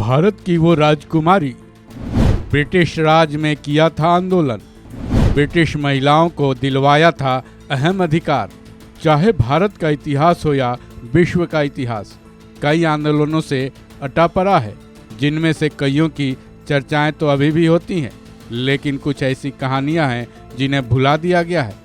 भारत की वो राजकुमारी, ब्रिटिश राज में किया था आंदोलन, ब्रिटिश महिलाओं को दिलवाया था अहम अधिकार। चाहे भारत का इतिहास हो या विश्व का इतिहास, कई आंदोलनों से अटा पड़ा है, जिनमें से कईयों की चर्चाएं तो अभी भी होती हैं, लेकिन कुछ ऐसी कहानियां हैं जिन्हें भुला दिया गया है।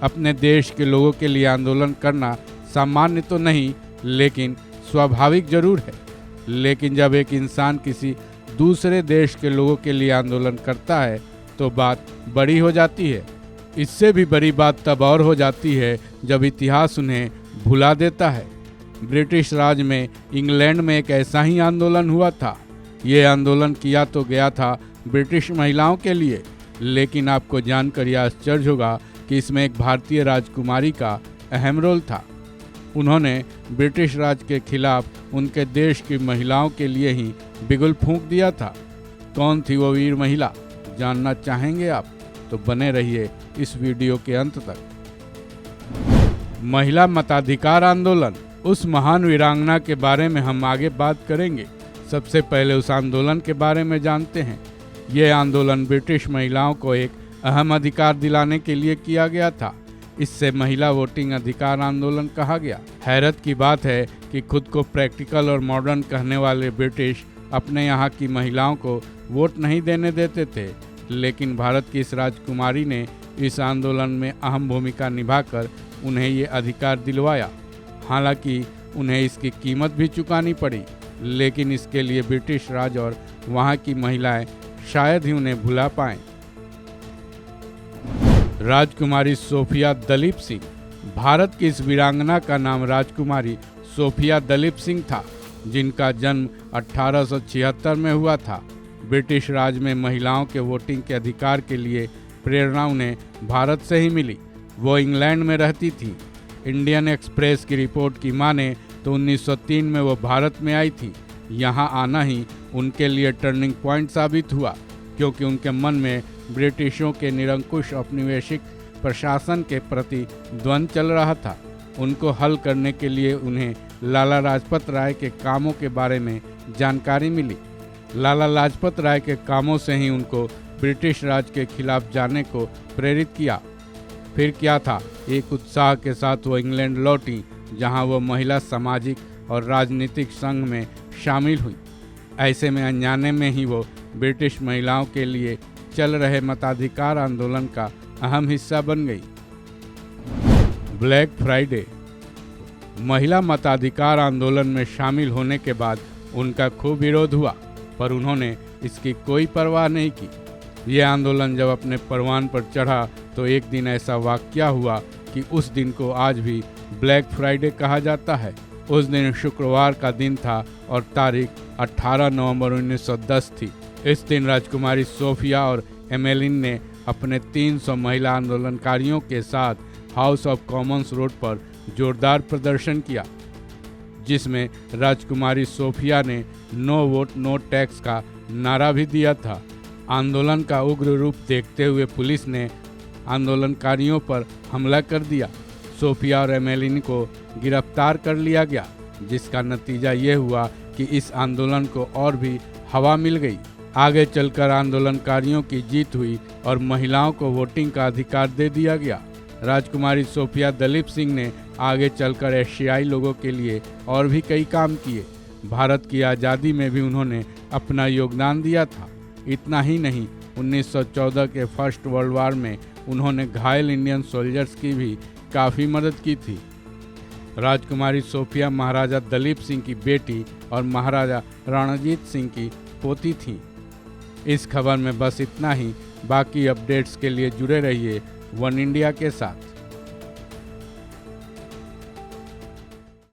अपने देश के लोगों के लिए आंदोलन करना सामान्य तो नहीं, लेकिन स्वाभाविक जरूर है। लेकिन जब एक इंसान किसी दूसरे देश के लोगों के लिए आंदोलन करता है तो बात बड़ी हो जाती है। इससे भी बड़ी बात तब और हो जाती है जब इतिहास उन्हें भुला देता है। ब्रिटिश राज में इंग्लैंड में एक ऐसा ही आंदोलन हुआ था। ये आंदोलन किया तो गया था ब्रिटिश महिलाओं के लिए, लेकिन आपको जानकर यह आश्चर्य होगा कि इसमें एक भारतीय राजकुमारी का अहम रोल था। उन्होंने ब्रिटिश राज के खिलाफ उनके देश की महिलाओं के लिए ही बिगुल फूंक दिया था। कौन थी वो वीर महिला, जानना चाहेंगे आप? तो बने रहिए इस वीडियो के अंत तक। महिला मताधिकार आंदोलन, उस महान वीरांगना के बारे में हम आगे बात करेंगे। सबसे पहले उस आंदोलन के बारे में जानते हैं। ये आंदोलन ब्रिटिश महिलाओं को एक अहम अधिकार दिलाने के लिए किया गया था। इससे महिला वोटिंग अधिकार आंदोलन कहा गया। हैरत की बात है कि खुद को प्रैक्टिकल और मॉडर्न कहने वाले ब्रिटिश अपने यहाँ की महिलाओं को वोट नहीं देने देते थे, लेकिन भारत की इस राजकुमारी ने इस आंदोलन में अहम भूमिका निभाकर उन्हें ये अधिकार दिलवाया। हालांकि उन्हें इसकी कीमत भी चुकानी पड़ी, लेकिन इसके लिए ब्रिटिश राज और वहाँ की महिलाएं शायद ही उन्हें भुला पाएं। राजकुमारी सोफिया दलीप सिंह। भारत की इस वीरांगना का नाम राजकुमारी सोफिया दलीप सिंह था, जिनका जन्म 1876 में हुआ था। ब्रिटिश राज में महिलाओं के वोटिंग के अधिकार के लिए प्रेरणा उन्हें भारत से ही मिली। वो इंग्लैंड में रहती थी। इंडियन एक्सप्रेस की रिपोर्ट की माने तो 1903 में वो भारत में आई थी। यहाँ आना ही उनके लिए टर्निंग पॉइंट साबित हुआ, क्योंकि उनके मन में ब्रिटिशों के निरंकुश औपनिवेशिक प्रशासन के प्रति द्वंद्व चल रहा था। उनको हल करने के लिए उन्हें लाला लाजपत राय के कामों के बारे में जानकारी मिली। लाला लाजपत राय के कामों से ही उनको ब्रिटिश राज के खिलाफ जाने को प्रेरित किया। फिर क्या था, एक उत्साह के साथ वो इंग्लैंड लौटी, जहां वो महिला सामाजिक और राजनीतिक संघ में शामिल हुई। ऐसे में अनजाने में ही वो ब्रिटिश महिलाओं के लिए चल रहे मताधिकार आंदोलन का अहम हिस्सा बन गई। Black Friday. महिला मताधिकार आंदोलन में शामिल होने के बाद उनका खूब विरोध हुआ, पर उन्होंने इसकी कोई परवाह नहीं की। यह आंदोलन जब अपने परवान पर चढ़ा तो एक दिन ऐसा वाकया हुआ कि उस दिन को आज भी ब्लैक फ्राइडे कहा जाता है। उस दिन शुक्रवार का दिन था और तारीख 18 नवंबर 1910 थी। इस दिन राजकुमारी सोफिया और एमेलिन ने अपने 300 महिला आंदोलनकारियों के साथ हाउस ऑफ कॉमन्स रोड पर जोरदार प्रदर्शन किया, जिसमें राजकुमारी सोफिया ने नो वोट नो टैक्स का नारा भी दिया था। आंदोलन का उग्र रूप देखते हुए पुलिस ने आंदोलनकारियों पर हमला कर दिया। सोफिया और एमेलिन को गिरफ्तार कर लिया गया, जिसका नतीजा ये हुआ कि इस आंदोलन को और भी हवा मिल गई। आगे चलकर आंदोलनकारियों की जीत हुई और महिलाओं को वोटिंग का अधिकार दे दिया गया। राजकुमारी सोफिया दलीप सिंह ने आगे चलकर एशियाई लोगों के लिए और भी कई काम किए। भारत की आज़ादी में भी उन्होंने अपना योगदान दिया था। इतना ही नहीं, 1914 के फर्स्ट वर्ल्ड वार में उन्होंने घायल इंडियन सोल्जर्स की भी काफ़ी मदद की थी। राजकुमारी सोफिया महाराजा दलीप सिंह की बेटी और महाराजा रणजीत सिंह की पोती थी। इस खबर में बस इतना ही। बाकी अपडेट्स के लिए जुड़े रहिए वन इंडिया के साथ।